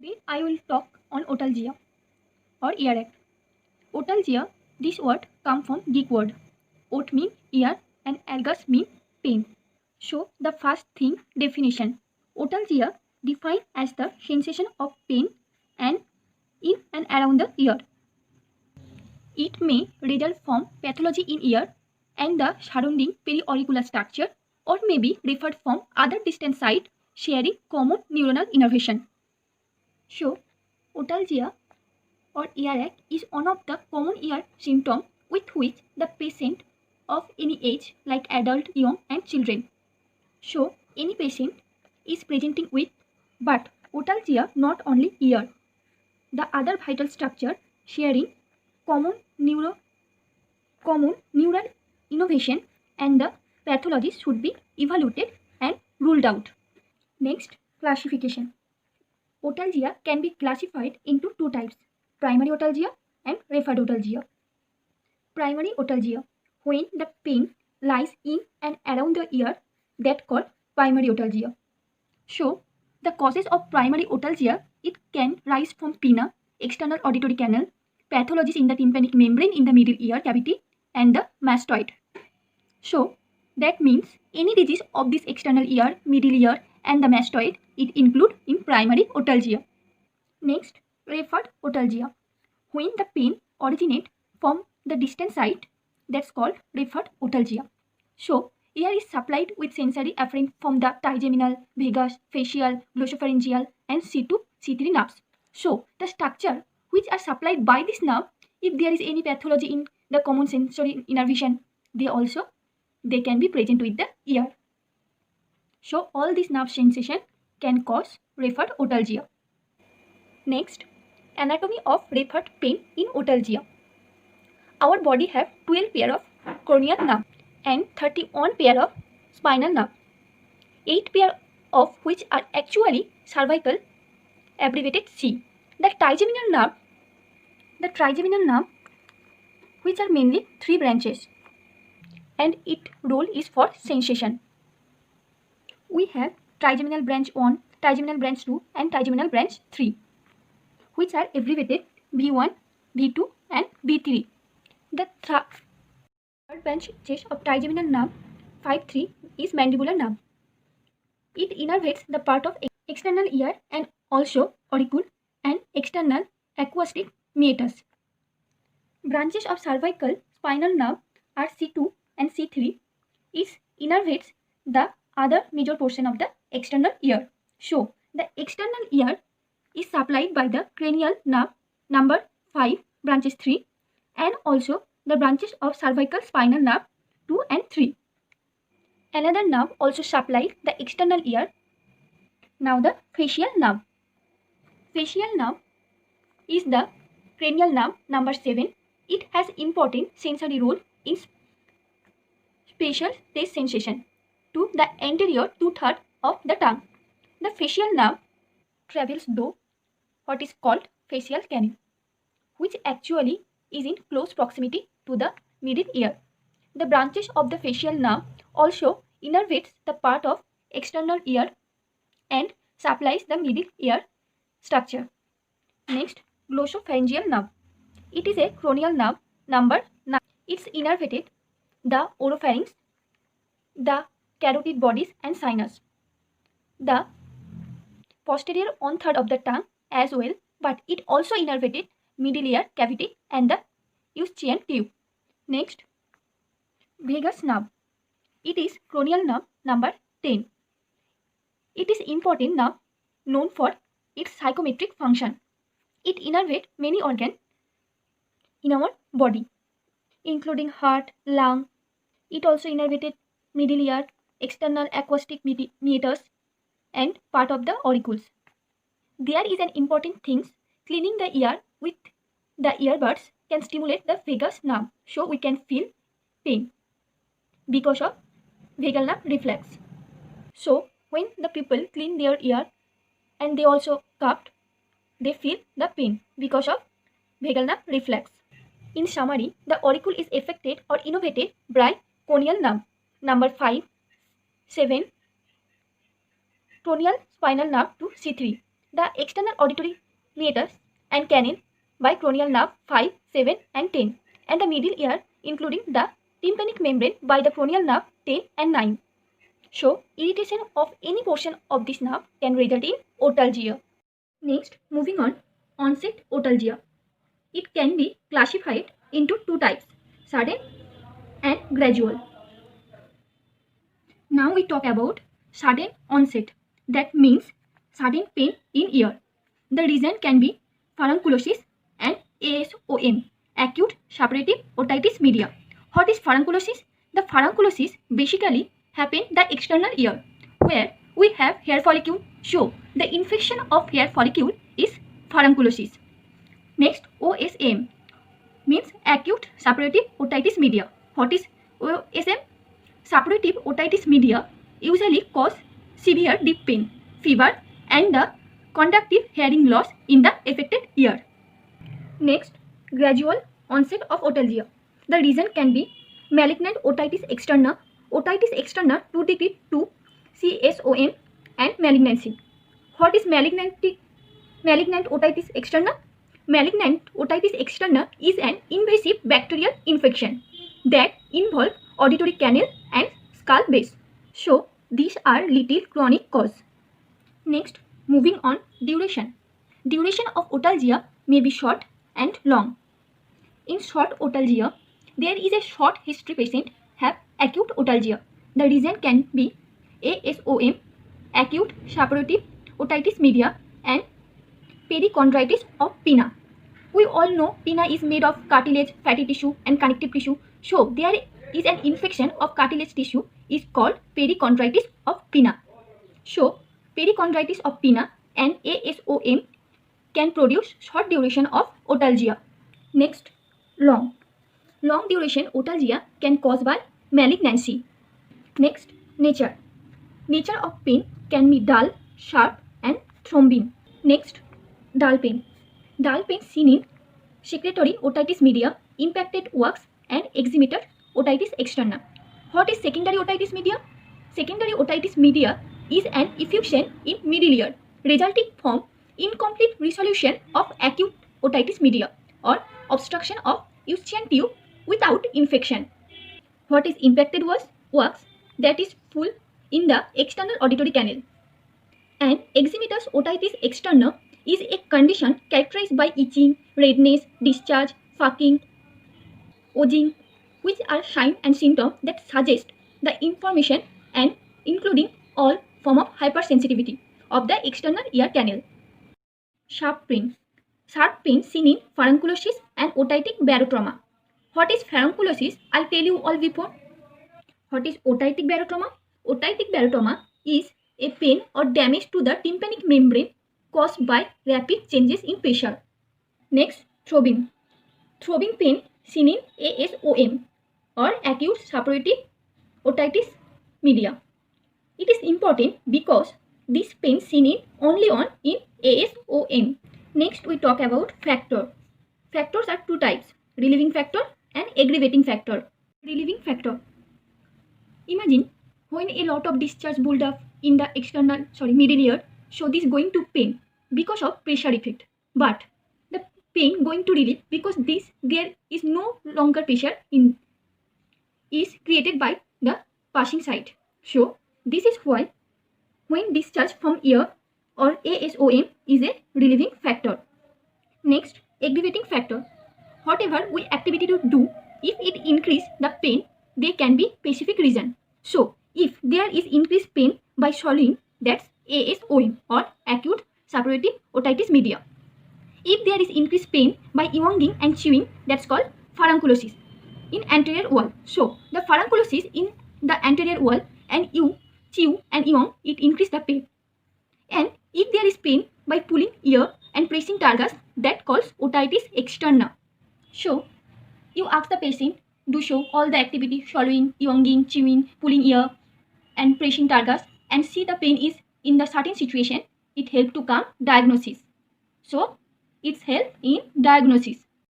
Today I will talk on otalgia or earache. Otalgia, this word come from Greek word. Ot mean ear and algus mean pain. So the first thing definition. Otalgia defined as the sensation of pain and in and around the ear. It may result from pathology in ear and the surrounding periauricular structure or may be referred from other distant site sharing common neuronal innervation. So, otalgia or earache is one of the common ear symptoms with which the patient of any age like adult, young and children. So, any patient is presenting with but otalgia not only ear, the other vital structure sharing common neural innovation and the pathology should be evaluated and ruled out. Next, classification. Otalgia can be classified into two types, primary otalgia and referred otalgia. Primary otalgia, when the pain lies in and around the ear, that called primary otalgia. So, the causes of primary otalgia, it can rise from pinna, external auditory canal, pathologies in the tympanic membrane in the middle ear cavity, and the mastoid. So, that means any disease of this external ear, middle ear, and the mastoid, it include in primary otalgia. Next, referred otalgia. When the pain originate from the distant site, that's called referred otalgia. So, ear is supplied with sensory afferent from the trigeminal, vagus, facial, glossopharyngeal, and C2, C3 nerves. So, the structure which are supplied by this nerve, if there is any pathology in the common sensory innervation, they can be present with the ear. So, all these nerve sensation can cause referred otalgia. Next, anatomy of referred pain in otalgia. Our body have 12 pair of corneal nerve and 31 pair of spinal nerve. 8 pair of which are actually cervical, abbreviated C. The trigeminal nerve, which are mainly 3 branches, and its role is for sensation. We have trigeminal branch 1, trigeminal branch 2, and trigeminal branch 3, which are abbreviated V1, V2, and V3. The third branch of trigeminal nerve 5-3 is mandibular nerve. It innervates the part of external ear and also auricule and external acoustic meatus. Branches of cervical spinal nerve are C2 and C3 is innervates the other major portion of the external ear. So, the external ear is supplied by the cranial nerve number 5 branches 3 and also the branches of cervical spinal nerve 2 and 3. Another nerve also supplies the external ear. Now the facial nerve. Facial nerve is the cranial nerve number 7. It has important sensory role in spatial taste sensation to the anterior 2/3 of the tongue. The facial nerve travels through what is called facial canal, which actually is in close proximity to the middle ear. The branches of the facial nerve also innervates the part of external ear and supplies the middle ear structure. Next, glossopharyngeal nerve. It is a cranial nerve number 9. It's innervated the oropharynx, the carotid bodies and sinus, the posterior 1/3 of the tongue as well, but it also innervated middle ear cavity and the Eustachian tube. Next, vagus nerve. It is cranial nerve number 10. It is important nerve known for its psychometric function. It innervates many organs in our body, including heart, lung. It also innervated middle ear, external acoustic meatus, and part of the auricules. There is an important thing, cleaning the ear with the earbuds can stimulate the vagus nerve, so we can feel pain because of vagal nerve reflex. So when the people clean their ear and they also cupped, they feel the pain because of vagal nerve reflex. In summary, the auricule is affected or innervated by cranial nerve number 5, 7, cranial spinal nerve to C3, The external auditory meatus and canine by cranial nerve 5, 7 and 10, and the middle ear including the tympanic membrane by the cranial nerve 10 and 9. So, irritation of any portion of this nerve can result in otalgia. Next, moving on, onset otalgia. It can be classified into two types, sudden and gradual. Now we talk about sudden onset. That means sudden pain in ear. The reason can be furunculosis and ASOM, acute suppurative otitis media. What is furunculosis? The furunculosis basically happen the external ear where we have hair follicle. So the infection of hair follicle is furunculosis. Next, OSM means acute suppurative otitis media. What is OSM? Suppurative otitis media usually cause severe deep pain, fever and the conductive hearing loss in the affected ear. Next, gradual onset of otalgia. The reason can be malignant otitis externa 2 degree to CSOM and malignancy. What is malignant otitis externa? Malignant otitis externa is an invasive bacterial infection that involves auditory canal and skull base. So, these are little chronic cause. Next, moving on, duration. Duration of otalgia may be short and long. In short otalgia, there is a short history patient have acute otalgia. The reason can be ASOM, acute suppurative otitis media and perichondritis of pinna. We all know pinna is made of cartilage, fatty tissue and connective tissue. So there is an infection of cartilage tissue is called perichondritis of pinna. So perichondritis of pinna and ASOM can produce short duration of otalgia. Next, long. Long duration otalgia can cause by malignancy. Next, nature. Nature of pain can be dull, sharp and thrombin. Next, dull pain. Dull pain seen in secretory otitis media, impacted wax and exhibited otitis externa. What is secondary otitis media? Secondary otitis media is an effusion in middle ear resulting from incomplete resolution of acute otitis media or obstruction of Eustachian tube without infection. What is impacted wax? That is full in the external auditory canal. And eczematous otitis externa is a condition characterized by itching, redness, discharge, fucking, oozing, which are signs and symptoms that suggest the information and including all form of hypersensitivity of the external ear canal. Sharp pain. Sharp pain seen in furunculosis and otitic barotrauma. What is furunculosis? I'll tell you all before. What is otitic barotrauma? Otitic barotrauma is a pain or damage to the tympanic membrane caused by rapid changes in pressure. Next, throbbing. Throbbing pain seen in ASOM or acute suppurative otitis media. It is important because this pain seen in only in ASOM. Next, we talk about factor. Factors are two types, relieving factor and aggravating factor. Relieving factor. Imagine when a lot of discharge build up in the middle ear, so this going to pain because of pressure effect. But the pain going to relieve because there is no longer pressure is created by the passing side. So this is why when discharge from ear or ASOM is a relieving factor. Next, aggravating factor. Whatever we activity to do, if it increase the pain, there can be specific reason. So if there is increased pain by swallowing, that's ASOM or acute suppurative otitis media. If there is increased pain by yawning and chewing, that's called furunculosis in anterior wall. So the furunculosis in the anterior wall and you chew and yawn, it increase the pain. And if there is pain by pulling ear and pressing targus, that calls otitis externa. So you ask the patient do show all the activity, swallowing, yawning, chewing, pulling ear and pressing targus and see the pain is in the certain situation, it helps to come diagnosis. So it's help in diagnosis.